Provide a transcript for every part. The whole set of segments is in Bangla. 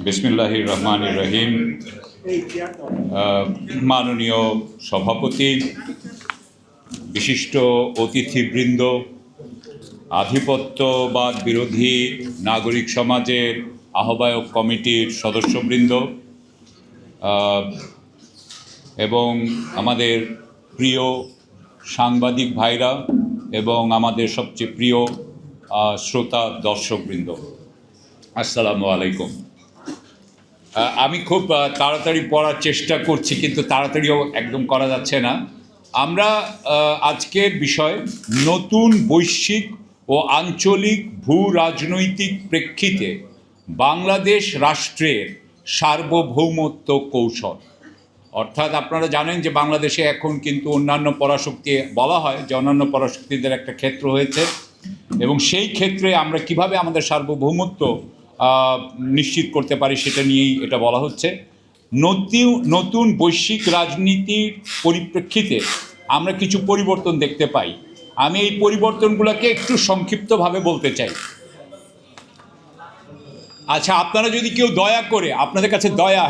বিসমিল্লাহির রহমানির রহিম। মাননীয় সভাপতি, বিশিষ্ট অতিথিবৃন্দ, আধিপত্যবাদ বিরোধী নাগরিক সমাজের আহ্বায়ক কমিটির সদস্যবৃন্দ এবং আমাদের প্রিয় সাংবাদিক ভাইরা এবং আমাদের সবচেয়ে প্রিয় শ্রোতা দর্শকবৃন্দ, আসসালামু আলাইকুম। আমি খুব তাড়াতাড়ি পড়ার চেষ্টা করছি, কিন্তু তাড়াতাড়িও একদম করা যাচ্ছে না। আমরা আজকের বিষয় নতুন বৈশ্বিক ও আঞ্চলিক ভূ রাজনৈতিক প্রেক্ষিতে বাংলাদেশ রাষ্ট্রের সার্বভৌমত্ব কৌশল। অর্থাৎ আপনারা জানেন যে বাংলাদেশে এখন কিন্তু অন্যান্য পরাশক্তি বলা হয় যে অন্যান্য পরাশক্তিদের একটা ক্ষেত্র হয়েছে, এবং সেই ক্ষেত্রে আমরা কিভাবে আমাদের সার্বভৌমত্ব নিশ্চিত করতে পারি সেটা নিয়েই এটা বলা হচ্ছে। নতুন বৈশ্বিক রাজনীতির পরিপ্রেক্ষিতে আমরা কিছু পরিবর্তন দেখতে পাই। আমি এই পরিবর্তনগুলোকে একটু সংক্ষিপ্তভাবে বলতে চাই। আচ্ছা, আপনারা যদি কেউ দয়া করে, আপনাদের কাছে দয়া,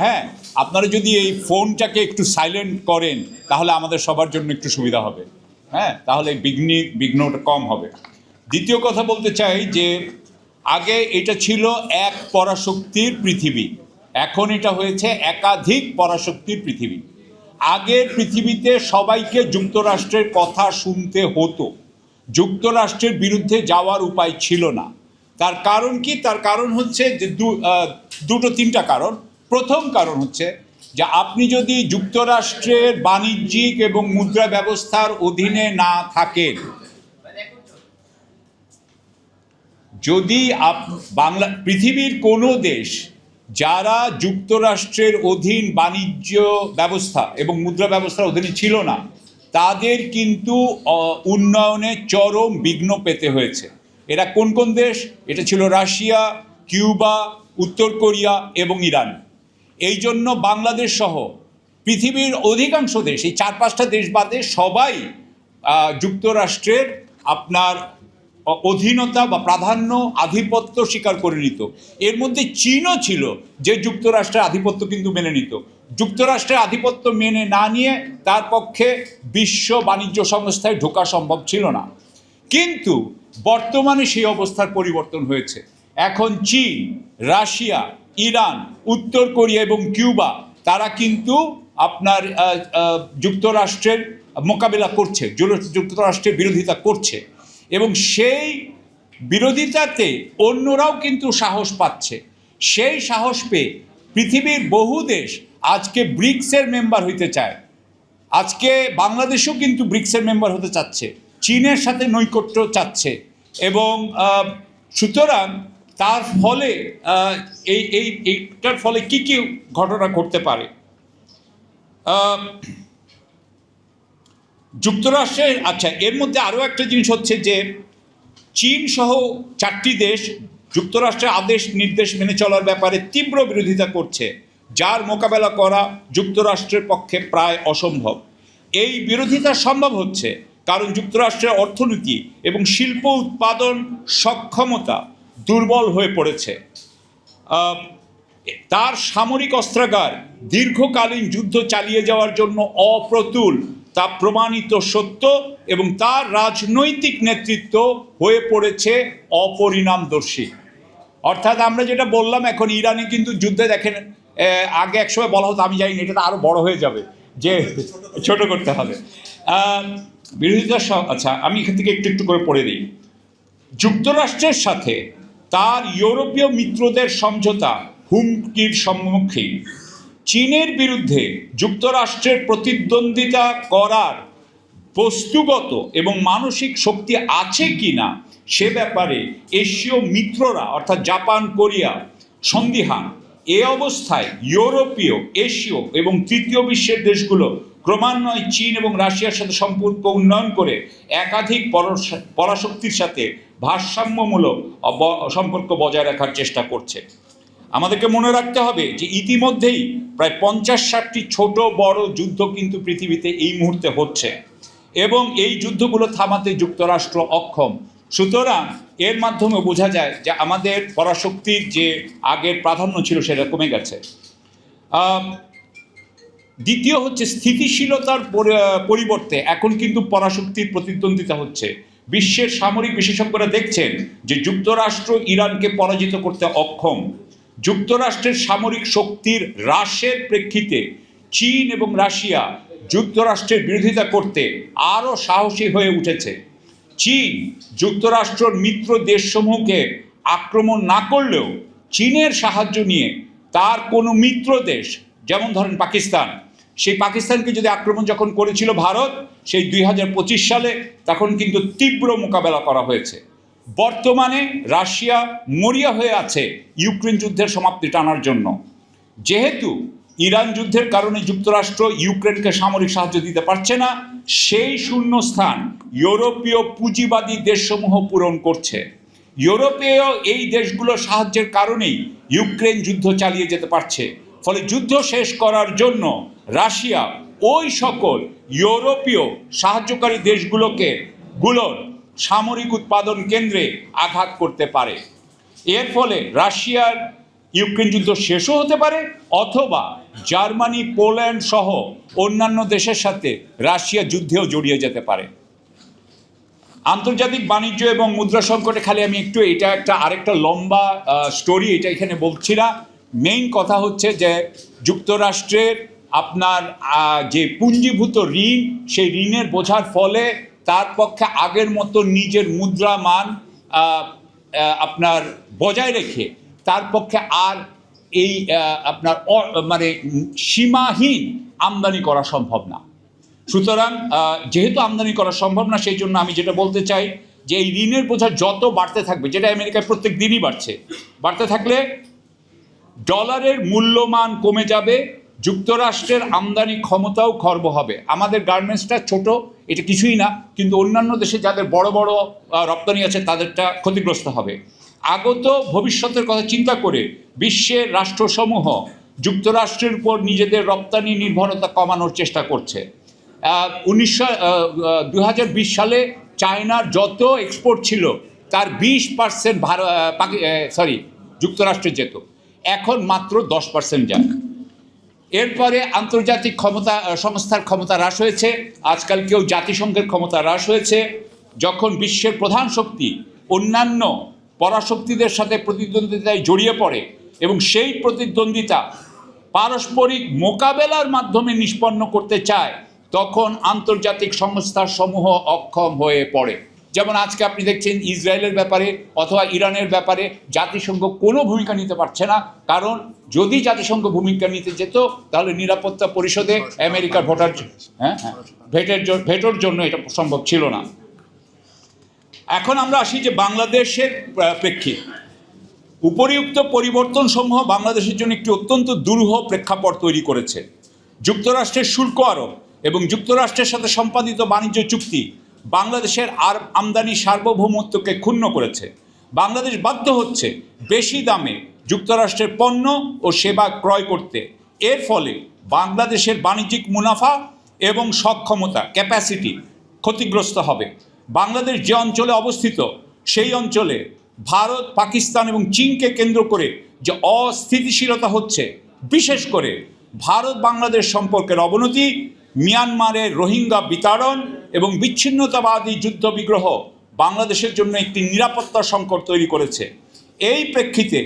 আপনারা যদি এই ফোনটাকে একটু সাইলেন্ট করেন তাহলে আমাদের সবার জন্য একটু সুবিধা হবে। তাহলে বিঘ্নটা কম হবে। দ্বিতীয় কথা বলতে চাই যে আগে এটা ছিল এক পরাশক্তির পৃথিবী, এখন এটা হয়েছে একাধিক পরাশক্তির পৃথিবী। আগের পৃথিবীতে সবাইকে যুক্তরাষ্ট্রের কথা শুনতে হতো, যুক্তরাষ্ট্রের বিরুদ্ধে যাওয়ার উপায় ছিল না। তার কারণ কি? তার কারণ হচ্ছে যে তিনটা কারণ। প্রথম কারণ হচ্ছে যে আপনি যদি যুক্তরাষ্ট্রের বাণিজ্যিক এবং মুদ্রা ব্যবস্থার অধীনে না থাকেন, যদি পৃথিবীর কোনো দেশ যারা যুক্তরাষ্ট্রের অধীন বাণিজ্য ব্যবস্থা এবং মুদ্রা ব্যবস্থার অধীনে ছিল না, তাদের কিন্তু উন্নয়নে চরম বিঘ্ন পেতে হয়েছে। এরা কোন কোন দেশ? এটা ছিল রাশিয়া, কিউবা, উত্তর কোরিয়া এবং ইরান। এই জন্য বাংলাদেশ সহ পৃথিবীর অধিকাংশ দেশ, এই 4-5টা দেশ বাদে সবাই যুক্তরাষ্ট্রের আপনার অধীনতা বা প্রাধান্য, আধিপত্য স্বীকার করে নিত। এর মধ্যে চীনও ছিল যে যুক্তরাষ্ট্রের আধিপত্য কিন্তু মেনে নিত। যুক্তরাষ্ট্রের আধিপত্য মেনে না নিয়ে তার পক্ষে বিশ্ব বাণিজ্য সংস্থায় ঢোকা সম্ভব ছিল না। কিন্তু বর্তমানে সেই অবস্থার পরিবর্তন হয়েছে। এখন চীন, রাশিয়া, ইরান, উত্তর কোরিয়া এবং কিউবা তারা কিন্তু আপনার যুক্তরাষ্ট্রের মোকাবিলা করছে, যুক্তরাষ্ট্রের বিরোধিতা করছে, এবং সেই বিরোধিতাতে অন্যরাও কিন্তু সাহস পাচ্ছে। সেই সাহস পেয়ে পৃথিবীর বহু দেশ আজকে ব্রিক্সের মেম্বার হইতে চায়। আজকে বাংলাদেশও কিন্তু ব্রিক্সের মেম্বার হতে চাচ্ছে, চীনের সাথে নৈকট্য চাচ্ছে, এবং সুতরাং তার ফলে এইটার ফলে কি কি ঘটনা ঘটতে পারে? যুক্তরাষ্ট্রের এর মধ্যে আরও একটা জিনিস হচ্ছে যে চীন সহ 4টি দেশ যুক্তরাষ্ট্রের আদেশ নির্দেশ মেনে চলার ব্যাপারে তীব্র বিরোধিতা করছে, যার মোকাবেলা করা যুক্তরাষ্ট্রের পক্ষে প্রায় অসম্ভব। এই বিরোধিতা সম্ভব হচ্ছে কারণ যুক্তরাষ্ট্রের অর্থনীতি এবং শিল্প উৎপাদন সক্ষমতা দুর্বল হয়ে পড়েছে। তার সামরিক অস্ত্রাগার দীর্ঘকালীন যুদ্ধ চালিয়ে যাওয়ার জন্য অপ্রতুল, তা প্রমাণিত সত্য, এবং তার রাজনৈতিক নেতৃত্ব হয়ে পড়েছে অপরিণামদর্শী। অর্থাৎ আমরা যেটা বললাম, এখন ইরানে কিন্তু যুদ্ধে দেখেন, আগে একসময় বলা হতো, আমি জানি না, এটা আরও বড় হয়ে যাবে, যে ছোট করতে হবে বিরোধিতা। আমি এখান থেকে একটু একটু করে পড়ে দিই। যুক্তরাষ্ট্রের সাথে তার ইউরোপীয় মিত্রদের সমঝোতা হুমকির সম্মুখীন। চীনের বিরুদ্ধে যুক্তরাষ্ট্রের প্রতিদ্বন্দ্বিতা করার বস্তুগত এবং মানসিক শক্তি আছে কি না সে ব্যাপারে এশীয় মিত্ররা অর্থাৎ জাপান, কোরিয়া সন্দিহান। এ অবস্থায় ইউরোপীয়, এশীয় এবং তৃতীয় বিশ্বের দেশগুলো ক্রমান্বয়ে চীন এবং রাশিয়ার সাথে সম্পর্ক উন্নয়ন করে একাধিক পরাশক্তির সাথে ভারসাম্যমূলক সম্পর্ক বজায় রাখার চেষ্টা করছে। আমাদেরকে মনে রাখতে হবে যে ইতিমধ্যেই প্রায় 50-60টি ছোট বড় যুদ্ধ কিন্তু পৃথিবীতে এই মুহূর্তে হচ্ছে, এবং এই যুদ্ধগুলো থামাতে যুক্তরাষ্ট্র অক্ষম। সুতরাং এর মাধ্যমে বোঝা যায় যে আমাদের পরাশক্তির যে আগের প্রাধান্য ছিল সেটা কমে গেছে। দ্বিতীয় হচ্ছে স্থিতিশীলতার পরিবর্তে এখন কিন্তু পরাশক্তির প্রতিদ্বন্দ্বিতা হচ্ছে। বিশ্বের সামরিক বিশেষজ্ঞরা দেখছেন যে যুক্তরাষ্ট্র ইরানকে পরাজিত করতে অক্ষম। যুক্তরাষ্ট্রের সামরিক শক্তির হ্রাসের প্রেক্ষিতে চীন এবং রাশিয়া যুক্তরাষ্ট্রের বিরোধিতা করতে আরও সাহসী হয়ে উঠেছে। চীন যুক্তরাষ্ট্রের মিত্র দেশসমূহকে আক্রমণ না করলেও চীনের সাহায্য নিয়ে তার কোনো মিত্র দেশ, যেমন ধরেন পাকিস্তান, সেই পাকিস্তানকে যদি আক্রমণ যখন করেছিল ভারত সেই 2025 সালে, তখন কিন্তু তীব্র মোকাবেলা করা হয়েছে। বর্তমানে রাশিয়া মরিয়া হয়ে আছে ইউক্রেন যুদ্ধের সমাপ্তি টানার জন্য। যেহেতু ইরান যুদ্ধের কারণে যুক্তরাষ্ট্র ইউক্রেনকে সামরিক সাহায্য দিতে পারছে না, সেই শূন্যস্থান ইউরোপীয় পুঁজিবাদী দেশসমূহ পূরণ করছে। ইউরোপীয় এই দেশগুলোর সাহায্যের কারণেই ইউক্রেন যুদ্ধ চালিয়ে যেতে পারছে। ফলে যুদ্ধ শেষ করার জন্য রাশিয়া ওই সকল ইউরোপীয় সাহায্যকারী দেশগুলোর সামরিক উৎপাদন কেন্দ্রে আঘাত করতে পারে। এর ফলে রাশিয়ার ইউক্রেন যুদ্ধ শেষও হতে পারে, অথবা জার্মানি, পোল্যান্ড সহ অন্যান্য দেশের সাথে রাশিয়া যুদ্ধেও জড়িয়ে যেতে পারে। আন্তর্জাতিক বাণিজ্য এবং মুদ্রা সংকটে খালি আমি একটু এটা আরেকটা লম্বা স্টোরি, এটা এখানে বলছি না। মেইন কথা হচ্ছে যে যুক্তরাষ্ট্রের আপনার যে পুঞ্জীভূত ঋণ, সেই ঋণের বোঝার ফলে তার পক্ষে আগের মতো নিজের মুদ্রা মান আপনার বজায় রেখে তার পক্ষে আর এই আপনার মানে সীমাহীন আমদানি করা সম্ভব না। সুতরাং যেহেতু আমদানি করা সম্ভব না, সেই জন্য আমি যেটা বলতে চাই যে এই ঋণের বোঝা যত বাড়তে থাকবে, যেটা আমেরিকায় প্রত্যেক দিনই বাড়তে থাকলে ডলারের মূল্যমান কমে যাবে, যুক্তরাষ্ট্রের আমদানি ক্ষমতাও খর্ব হবে। আমাদের গার্মেন্টসটা ছোট, এটা কিছুই না, কিন্তু অন্যান্য দেশে যাদের বড় বড় রপ্তানি আছে তাদেরটা ক্ষতিগ্রস্ত হবে। আগত ভবিষ্যতের কথা চিন্তা করে বিশ্বের রাষ্ট্রসমূহ যুক্তরাষ্ট্রের উপর নিজেদের রপ্তানি নির্ভরতা কমানোর চেষ্টা করছে। 2020 সালে চায়নার যত এক্সপোর্ট ছিল তার 20% যুক্তরাষ্ট্রে যেত, এখন মাত্র 10% যায়। এরপরে আন্তর্জাতিক সংস্থার ক্ষমতা হ্রাস হয়েছে, আজকাল কেউ জাতিসংঘের ক্ষমতা হ্রাস হয়েছে। যখন বিশ্বের প্রধান শক্তি অন্যান্য পরাশক্তিদের সাথে প্রতিদ্বন্দ্বিতায় জড়িয়ে পড়ে এবং সেই প্রতিদ্বন্দ্বিতা পারস্পরিক মোকাবেলার মাধ্যমে নিষ্পন্ন করতে চায়, তখন আন্তর্জাতিক সংস্থাসমূহ অক্ষম হয়ে পড়ে। যেমন আজকে আপনি দেখছেন ইসরায়েলের ব্যাপারে অথবা ইরানের ব্যাপারে জাতিসংঘ কোনো ভূমিকা নিতে পারছে না, কারণ যদি জাতিসংঘ ভূমিকা নিতে যেত তাহলে নিরাপত্তা পরিষদে আমেরিকার ভেটোর জন্য এটা সম্ভব ছিল না। এখন আমরা আসি যে বাংলাদেশের প্রেক্ষিত। উপরিউক্ত পরিবর্তনসমূহ বাংলাদেশের জন্য একটি অত্যন্ত দুরূহ প্রেক্ষাপট তৈরি করেছে। যুক্তরাষ্ট্রের শুল্ক আরোপ এবং যুক্তরাষ্ট্রের সাথে সম্পাদিত বাণিজ্য চুক্তি বাংলাদেশের আমদানি সার্বভৌমত্বকে ক্ষুণ্ণ করেছে। বাংলাদেশ বাধ্য হচ্ছে বেশি দামে যুক্তরাষ্ট্রের পণ্য ও সেবা ক্রয় করতে। এর ফলে বাংলাদেশের বাণিজ্যিক মুনাফা এবং সক্ষমতা ক্যাপাসিটি ক্ষতিগ্রস্ত হবে। বাংলাদেশ যে অঞ্চলে অবস্থিত সেই অঞ্চলে ভারত, পাকিস্তান এবং চীনকে কেন্দ্র করে যে অস্থিতিশীলতা হচ্ছে, বিশেষ করে ভারত বাংলাদেশ সম্পর্কের অবনতি, মিয়ানমারের রোহিঙ্গা বিতাড়ন এবং বিচ্ছিন্নতাবাদী যুদ্ধবিগ্রহ বাংলাদেশের জন্য একটি নিরাপত্তা সংকট তৈরি করেছে। এই প্রেক্ষিতে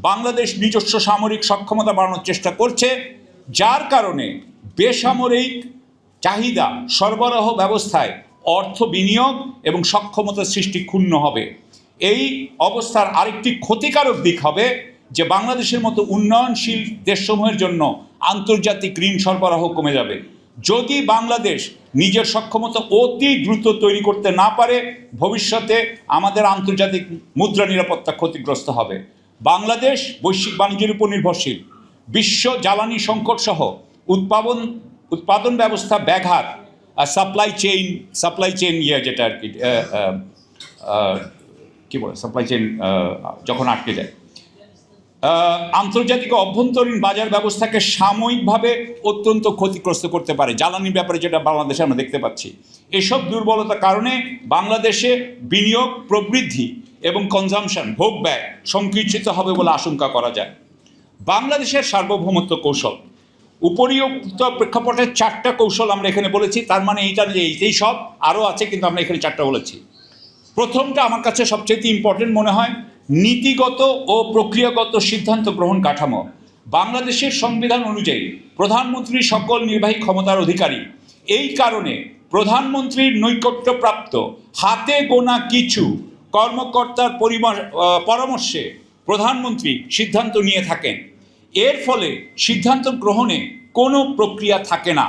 বাংলাদেশ নিজস্ব সামরিক সক্ষমতা বাড়ানোর চেষ্টা করছে, যার কারণে বেসামরিক চাহিদা সরবরাহ ব্যবস্থায় অর্থ বিনিয়োগ এবং সক্ষমতা সৃষ্টি ক্ষুণ্ণ হবে। এই অবস্থার আরেকটি ক্ষতিকারক দিক হবে যে বাংলাদেশের মতো উন্নয়নশীল দেশসমূহের জন্য আন্তর্জাতিক ঋণ সরবরাহ কমে যাবে। যদি বাংলাদেশ নিজের সক্ষমতা অতি দ্রুত তৈরি করতে না পারে, ভবিষ্যতে আমাদের আন্তর্জাতিক মুদ্রা নিরাপত্তা ক্ষতিগ্রস্ত হবে। বাংলাদেশ বৈশ্বিক বাণিজ্যের উপর নির্ভরশীল। বিশ্ব জ্বালানি সংকট সহ উৎপাদন ব্যবস্থা ব্যাঘাত, সাপ্লাই চেইন যেটা আর কি কী বলে, সাপ্লাই চেইন যখন আটকে যায়, আন্তর্জাতিক অভ্যন্তরীণ বাজার ব্যবস্থাকে সাময়িকভাবে অত্যন্ত ক্ষতিগ্রস্ত করতে পারে। জ্বালানির ব্যাপারে যেটা বাংলাদেশে আমরা দেখতে পাচ্ছি, এসব দুর্বলতার কারণে বাংলাদেশে বিনিয়োগ প্রবৃদ্ধি এবং কনজামশন ভোগ ব্যয় সংকুচিত হবে বলে আশঙ্কা করা যায়। বাংলাদেশের সার্বভৌমত্ব কৌশল, উপরিউক্ত প্রেক্ষাপটের 4টা কৌশল আমরা এখানে বলেছি। তার মানে এইটা যে এইটাই সব, আরও আছে, কিন্তু আমরা এখানে 4টা বলেছি। প্রথমটা আমার কাছে সবচেয়ে ইম্পর্টেন্ট মনে হয়, নীতিগত ও প্রক্রিয়াগত সিদ্ধান্ত গ্রহণ কাঠামো। বাংলাদেশের সংবিধান অনুযায়ী প্রধানমন্ত্রী সকল নির্বাহী ক্ষমতার অধিকারী। এই কারণে প্রধানমন্ত্রীর নৈকট্যপ্রাপ্ত হাতে গোনা কিছু কর্মকর্তার পরামর্শে প্রধানমন্ত্রী সিদ্ধান্ত নিয়ে থাকেন। এর ফলে সিদ্ধান্ত গ্রহণে কোনো প্রক্রিয়া থাকে না।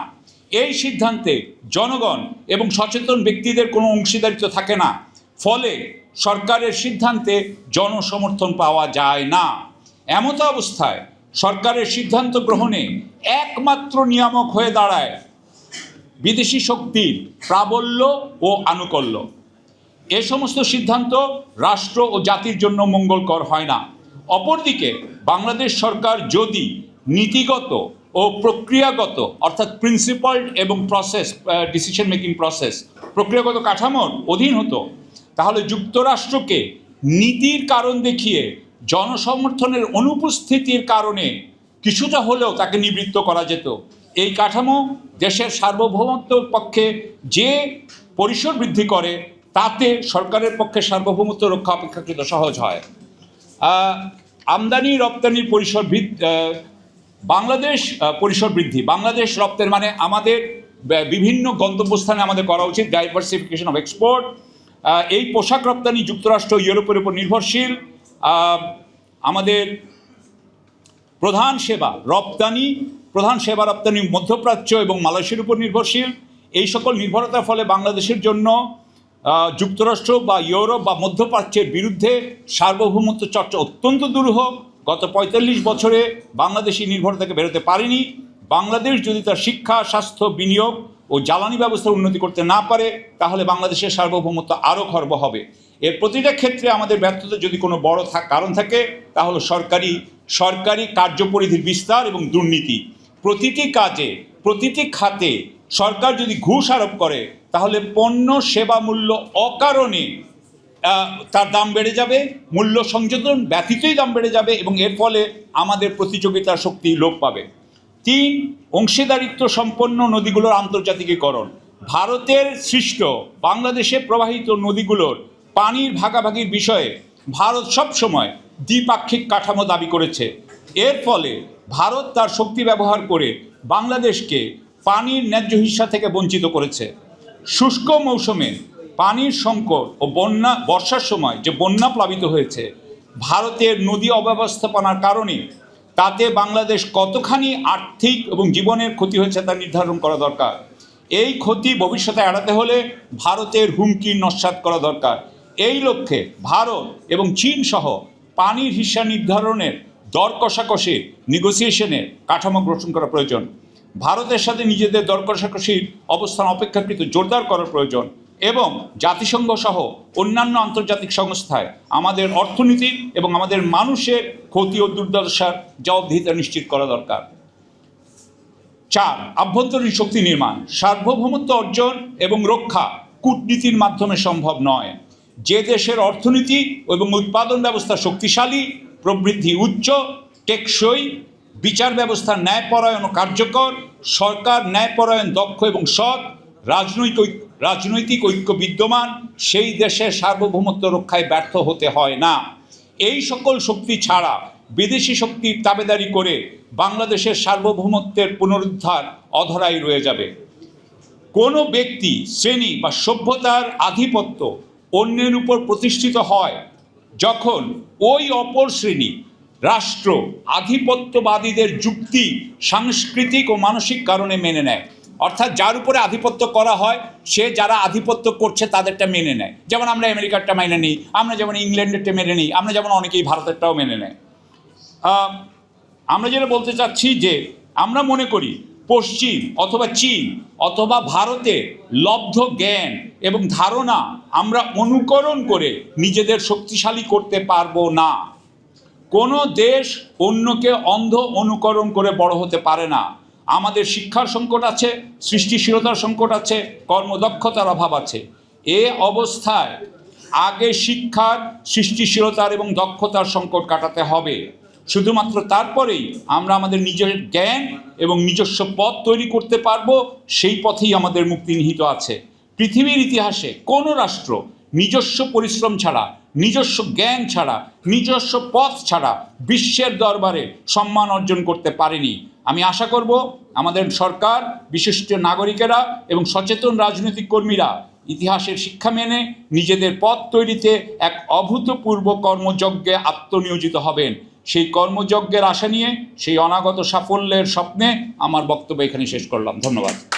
এই সিদ্ধান্তে জনগণ এবং সচেতন ব্যক্তিদের কোনো অংশীদারিত্ব থাকে না। ফলে সরকারের সিদ্ধান্তে জনসমর্থন পাওয়া যায় না। এমতো অবস্থায় সরকারের সিদ্ধান্ত গ্রহণে একমাত্র নিয়ামক হয়ে দাঁড়ায় বিদেশি শক্তির প্রাবল্য ও আনুকূল্য। এ সমস্ত সিদ্ধান্ত রাষ্ট্র ও জাতির জন্য মঙ্গলকর হয় না। অপরদিকে বাংলাদেশ সরকার যদি নীতিগত ও প্রক্রিয়াগত অর্থাৎ প্রিন্সিপালড এবং ডিসিশন মেকিং প্রসেস প্রক্রিয়াগত কাঠামোর অধীন হতো, তাহলে যুক্তরাষ্ট্রকে নীতির কারণ দেখিয়ে জনসমর্থনের অনুপস্থিতির কারণে কিছুটা হলেও তাকে নিবৃত্ত করা যেত। এই কাঠামো দেশের সার্বভৌমত্বের পক্ষে যে পরিসর বৃদ্ধি করে, তাতে সরকারের পক্ষে সার্বভৌমত্ব রক্ষা অপেক্ষাকৃত সহজ হয়। আমদানি রপ্তানির পরিসর বাংলাদেশ পরিসর বৃদ্ধি, বাংলাদেশ রপ্তের মানে আমাদের বিভিন্ন গন্তব্যস্থানে আমাদের করা উচিত ডাইভার্সিফিকেশন অফ এক্সপোর্ট। এই পোশাক রপ্তানি যুক্তরাষ্ট্র ইউরোপের উপর নির্ভরশীল। আমাদের প্রধান সেবা রপ্তানি মধ্যপ্রাচ্য এবং মালয়েশিয়ার উপর নির্ভরশীল। এই সকল নির্ভরতার ফলে বাংলাদেশের জন্য যুক্তরাষ্ট্র বা ইউরোপ বা মধ্যপ্রাচ্যের বিরুদ্ধে সার্বভৌমত্ব চর্চা অত্যন্ত দুরূহ। গত ৪৫ বছরে বাংলাদেশি নির্ভরতাকে বেরোতে পারেনি। বাংলাদেশ যদি তার শিক্ষা, স্বাস্থ্য, বিনিয়োগ ও জ্বালানি ব্যবস্থার উন্নতি করতে না পারে, তাহলে বাংলাদেশের সার্বভৌমত্ব আরও খর্ব হবে। এর প্রতিটা ক্ষেত্রে আমাদের ব্যর্থতা যদি কোনো বড় কারণ থাকে, তাহলে সরকারি কার্যপরিধির বিস্তার এবং দুর্নীতি। প্রতিটি কাজে, প্রতিটি খাতে সরকার যদি ঘুষ আরোপ করে, তাহলে পণ্য সেবা মূল্য অকারণে তার দাম বেড়ে যাবে, মূল্য সংযোজন ব্যতীতই দাম বেড়ে যাবে এবং এর ফলে আমাদের প্রতিযোগিতার শক্তি লোপ পাবে। 3, অংশীদারিত্ব সম্পন্ন নদীগুলোর আন্তর্জাতিকীকরণ। ভারতের সৃষ্ট বাংলাদেশে প্রবাহিত নদীগুলোর পানির ভাগাভাগির বিষয়ে ভারত সবসময় দ্বিপাক্ষিক কাঠামো দাবি করেছে। এর ফলে ভারত তার শক্তি ব্যবহার করে বাংলাদেশকে পানির ন্যায্য হিস্সা থেকে বঞ্চিত করেছে। শুষ্ক মৌসুমে পানির সংকট ও বর্ষার সময় যে বন্যা প্লাবিত হয়েছে, ভারতের নদী অব্যবস্থাপনার কারণে তাতে বাংলাদেশ কতখানি আর্থিক এবং জীবনের ক্ষতি হয়েছে তা নির্ধারণ করা দরকার। এই ক্ষতি ভবিষ্যতে এড়াতে হলে ভারতের হুমকি নস্যাৎ করা দরকার। এই লক্ষ্যে ভারত এবং চীন সহ পানির হিস্সা নির্ধারণের দর কষাকষির নেগোসিয়েশনের কাঠামো গ্রহণ করা প্রয়োজন। ভারতের সাথে নিজেদের দর কষাকষির অবস্থান অপেক্ষাকৃত জোরদার করার প্রয়োজন এবং জাতিসংঘ সহ অন্যান্য আন্তর্জাতিক সংস্থায় আমাদের অর্থনীতি এবং আমাদের মানুষের ক্ষতি ও দুর্দশার জবাবদিহিতা নিশ্চিত করা দরকার। 4, আভ্যন্তরীণ শক্তি নির্মাণ। সার্বভৌমত্ব অর্জন এবং রক্ষা কূটনীতির মাধ্যমে সম্ভব নয়। যে দেশের অর্থনীতি এবং উৎপাদন ব্যবস্থা শক্তিশালী, প্রবৃদ্ধি উচ্চ, টেকসই, বিচার ব্যবস্থা ন্যায়পরায়ণ ও কার্যকর, সরকার ন্যায়পরায়ণ, দক্ষ এবং সৎ, রাজনৈতিক ঐক্য বিদ্যমান, সেই দেশের সার্বভৌমত্ব রক্ষায় ব্যর্থ হতে হয় না। এই সকল শক্তি ছাড়া বিদেশি শক্তির তাবেদারি করে বাংলাদেশের সার্বভৌমত্বের পুনরুদ্ধার অধরাই রয়ে যাবে। কোনো ব্যক্তি, শ্রেণী বা সভ্যতার আধিপত্য অন্যের উপর প্রতিষ্ঠিত হয় যখন ওই অপর শ্রেণী, রাষ্ট্র আধিপত্যবাদীদের যুক্তি সাংস্কৃতিক ও মানসিক কারণে মেনে নেয়। অর্থাৎ যার উপরে আধিপত্য করা হয়, সে যারা আধিপত্য করছে তাদেরটা মেনে নেয়। যেমন আমরা আমেরিকারটা মেনে নিই, আমরা যেমন ইংল্যান্ডেরটা মেনে নিই, আমরা যেমন অনেকেই ভারতেরটাও মেনে নেয়। আমরা যেটা বলতে চাচ্ছি যে আমরা মনে করি পশ্চিম অথবা চীন অথবা ভারতের লব্ধ জ্ঞান এবং ধারণা আমরা অনুকরণ করে নিজেদের শক্তিশালী করতে পারবো না। কোনো দেশ অন্যকে অন্ধ অনুকরণ করে বড় হতে পারে না। আমাদের শিক্ষার সংকট আছে, সৃষ্টিশীলতার সংকট আছে, কর্মদক্ষতার অভাব আছে। এ অবস্থায় আগে শিক্ষার, সৃষ্টিশীলতার এবং দক্ষতার সংকট কাটাতে হবে। শুধুমাত্র তারপরেই আমরা আমাদের নিজের জ্ঞান এবং নিজস্ব পথ তৈরি করতে পারবো। সেই পথেই আমাদের মুক্তি নিহিত আছে। পৃথিবীর ইতিহাসে কোনো রাষ্ট্র নিজস্ব পরিশ্রম ছাড়া, নিজস্ব জ্ঞান ছাড়া, নিজস্ব পথ ছাড়া বিশ্বের দরবারে সম্মান অর্জন করতে পারেনি। আমি আশা করব আমাদের সরকার, বিশিষ্ট নাগরিকেরা এবং সচেতন রাজনৈতিক কর্মীরা ইতিহাসের শিক্ষা মেনে নিজেদের পথ তৈরিতে এক অভূতপূর্ব কর্মযজ্ঞে আত্মনিয়োজিত হবেন। সেই কর্মযজ্ঞের আশা নিয়ে, সেই অনাগত সাফল্যের স্বপ্নে আমার বক্তব্য এখানে শেষ করলাম। ধন্যবাদ।